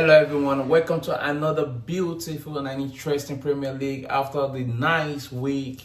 Hello everyone, welcome to another beautiful and interesting Premier League after the nice midweek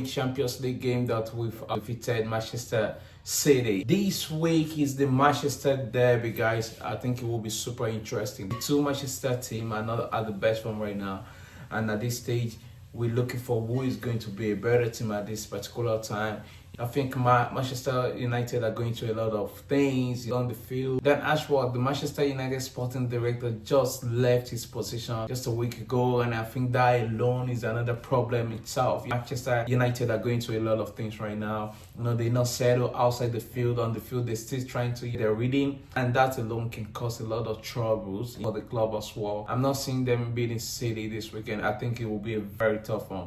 Champions League game that we've defeated Manchester City. This week is the Manchester derby, guys. I think it will be super interesting. The two Manchester teams are not at the best form right now, and at this stage we're looking for who is going to be a better team at this particular time. I think Manchester United are going through a lot of things on the field. Then as well, the Manchester United sporting director just left his position just a week ago, and I think that alone is another problem itself. Manchester United are going through a lot of things right now. They're not settled outside the field. On the field, they're still trying to get their reading, and that alone can cause a lot of troubles for the club as well. I'm not seeing them beating City this weekend. I think it will be a very tough one.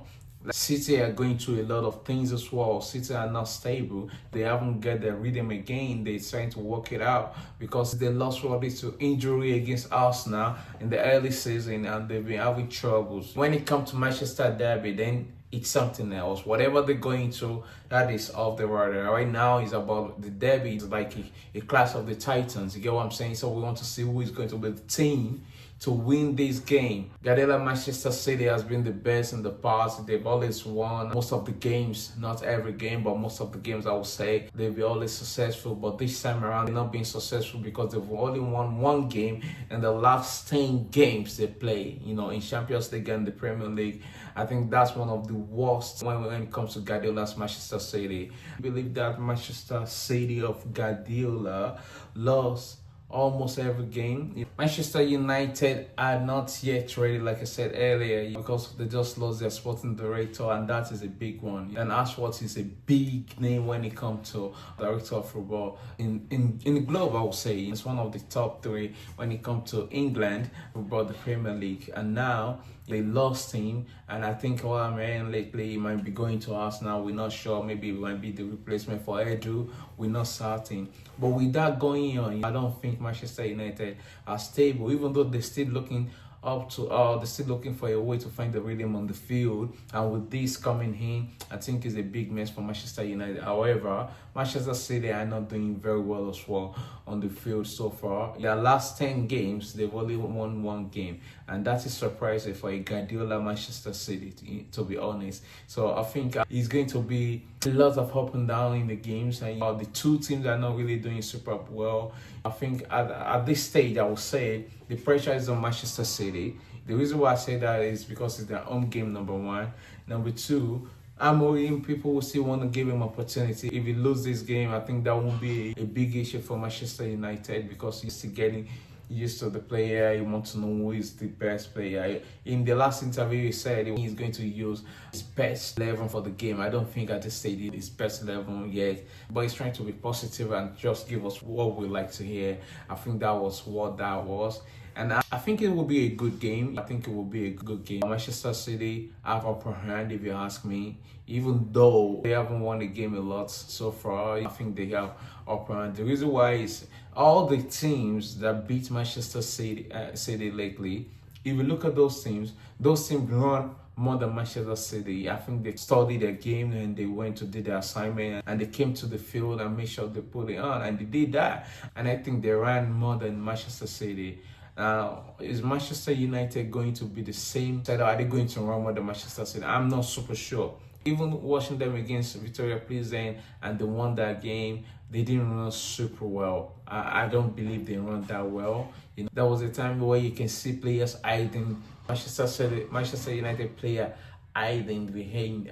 City are going through a lot of things as well. City are not stable. They haven't got their rhythm again. They're trying to work it out because they lost already to injury against Arsenal in the early season, and they've been having troubles. When it comes to Manchester derby, then it's something else. Whatever they're going through, that is off the radar. Right now, it's about the derby. It's like a clash of the Titans. You get what I'm saying? So we want to see who is going to be the team to win this game. Guardiola Manchester City has been the best in the past. They've always won most of the games, not every game, but most of the games I would say. They've been always successful, but this time around they're not being successful because they've only won one game in the last 10 games they play, in Champions League and the Premier League. I think that's one of the worst when it comes to Guardiola's Manchester City. I believe that Manchester City of Guardiola lost almost every game. Manchester United are not yet ready, like I said earlier, because they just lost their sporting director, and that is a big one. And Ashworth is a big name when it comes to director of football in the globe. I would say it's one of the top three when it comes to England about the Premier League. And now they lost him, and I think what I'm hearing lately, he might be going to Arsenal. We're not sure. Maybe it might be the replacement for Edu. We're not certain. But with that going on, I don't think Manchester United are stable, even though they're still looking they're still looking for a way to find the rhythm on the field. And with this coming in, I think it's a big mess for Manchester United. However, Manchester City are not doing very well as well on the field so far. In their last 10 games, they've only won one game, and that is surprising for a Guardiola Manchester City, to be honest. So I think it's going to be a lot of up and down in the games, and the two teams are not really doing super well. I think at this stage, I would say the pressure is on Manchester City. The reason why I say that is because it's their home game, number one. Number two, Amorim, people will still want to give him opportunity. If he loses this game, I think that won't be a big issue for Manchester United because he's still getting used to the player. He wants to know who is the best player. In the last interview, he said he's going to use his best 11 for the game. I don't think at this stage his best 11 yet, but he's trying to be positive and just give us what we like to hear. I think that was what that was. And I think it will be a good game. I think it will be a good game. Manchester City have upper hand, if you ask me. Even though they haven't won the game a lot so far, I think they have upper hand. The reason why is all the teams that beat Manchester City lately, if you look at those teams run more than Manchester City. I think they studied their game and they went to do their assignment and they came to the field and made sure they put it on, and they did that. And I think they ran more than Manchester City. Now, is Manchester United going to be the same setup? Are they going to run more than Manchester City? I'm not super sure. Even watching them against Victoria Plzen and they won that game, they didn't run super well. I don't believe they run that well. There was a time where you can see players hiding, Manchester United player hiding behind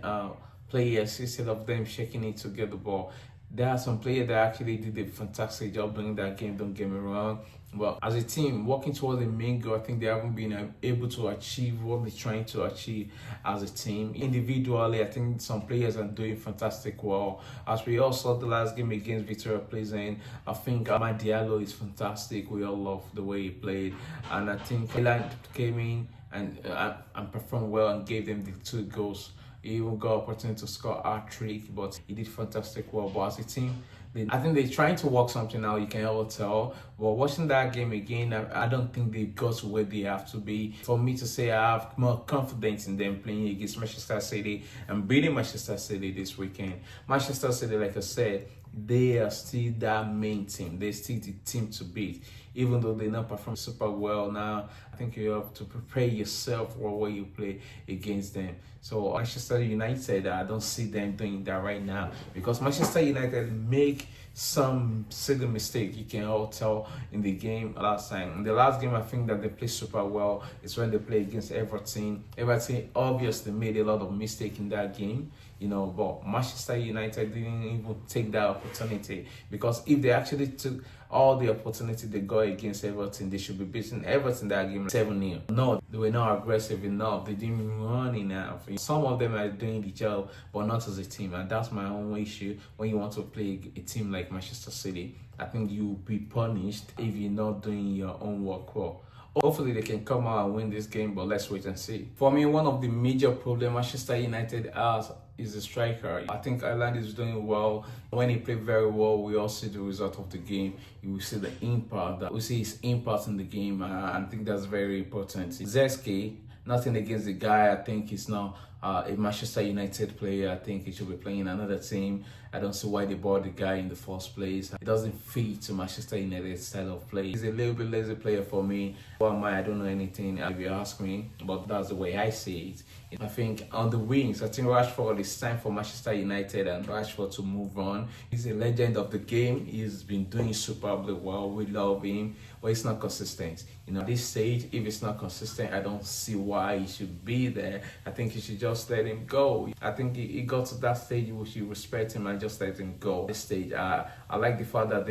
players instead of them shaking it to get the ball. There are some players that actually did a fantastic job winning that game, don't get me wrong. But as a team, working towards the main goal, I think they haven't been able to achieve what they're trying to achieve as a team. Individually, I think some players are doing fantastic well. As we all saw the last game against Victoria Plzen, I think Amad Diallo is fantastic. We all love the way he played. And I think Milan came in and performed well and gave them the 2 goals. He even got opportunity to score a hat-trick, but he did fantastic well. But as a team, I think they're trying to work something out, you can all tell. But watching that game again, I don't think they got to where they have to be. For me to say I have more confidence in them playing against Manchester City and beating Manchester City this weekend. Manchester City, like I said, they are still that main team. They're still the team to beat. even though they not perform super well now. I think you have to prepare yourself for when you play against them. So Manchester United, I don't see them doing that right now, because Manchester United make some silly mistake. You can all tell in the game last time. In the last game, I think that they played super well. It's when they play against Everton. Everton obviously made a lot of mistake in that game, but Manchester United didn't even take that opportunity, because if they actually took all the opportunity they got against Everton, they should be beating Everton that game 7-0. No, they were not aggressive enough. They didn't run enough. Some of them are doing the job, but not as a team, and that's my own issue. When you want to play a team like Manchester City, I think you'll be punished if you're not doing your own work well. Hopefully they can come out and win this game, but let's wait and see. For me, one of the major problems Manchester United has is the striker. I think Ireland is doing well. When he played very well, we all see the result of the game. You will see the impact. We see his impact in the game. I think that's very important. Zeski, nothing against the guy. I think he's now a Manchester United player. I think he should be playing another team. I don't see why they bought the guy in the first place. It doesn't fit to Manchester United's style of play. He's a little bit lazy player for me. Who am I? I don't know anything if you ask me, but that's the way I see it. I think on the wings, I think Rashford, it's time for Manchester United and Rashford to move on. He's a legend of the game. He's been doing superbly well. We love him, but it's not consistent. At this stage, if it's not consistent, I don't see why he should be there. I think you should just let him go. I think he got to that stage we should respect him and just let him go. At this stage, I like the fact that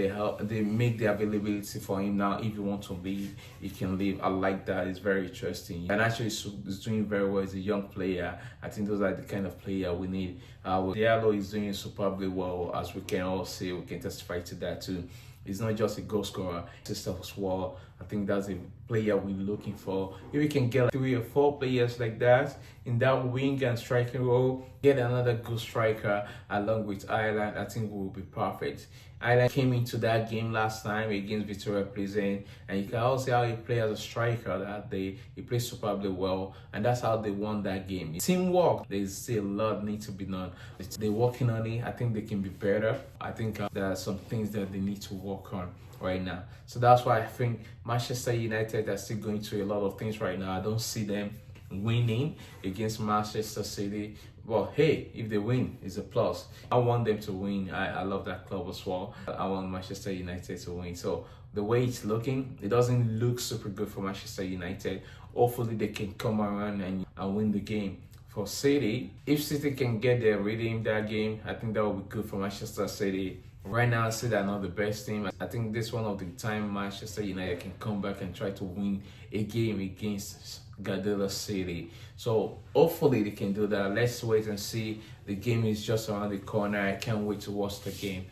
they make the availability for him now. If you want to leave, he can leave. I like that. It's very interesting. And actually, he's doing very well. He's a young player. I think those are the kind of player we need. Diallo is doing superbly well, as we can all see. We can testify to that too. He's not just a goal scorer, he's as well. I think that's a player we're looking for. If we can get 3 or 4 players like that in that wing and striking role, get another good striker along with Ireland, I think we will be perfect. Ireland came into that game last time against Victoria Pleasant, and you can also see how he played as a striker that day. He played superbly well, and that's how they won that game. Teamwork, there's still a lot need to be done. They're working on it. I think they can be better. I think there are some things that they need to work on right now. So that's why I think Manchester United are still going through a lot of things right now. I don't see them winning against Manchester City. Well, hey, if they win, it's a plus. I want them to win. I love that club as well. I want Manchester United to win. So the way it's looking, it doesn't look super good for Manchester United. Hopefully they can come around and win the game. For City, if City can get their rhythm that game, I think that will be good for Manchester City. Right now, I say they're not the best team. I think this one of the time Manchester United can come back and try to win a game against Guardiola City. So hopefully they can do that. Let's wait and see. The game is just around the corner. I can't wait to watch the game.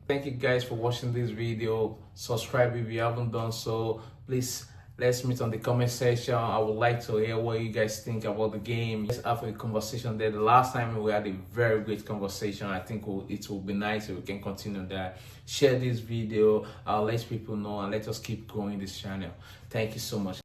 Thank you guys for watching this video. Subscribe if you haven't done so. Please, let's meet on the comment section. I would like to hear what you guys think about the game. Let's have a conversation there. The last time we had a very great conversation. I think it will be nice if we can continue that. Share this video. Let people know and let us keep growing this channel. Thank you so much.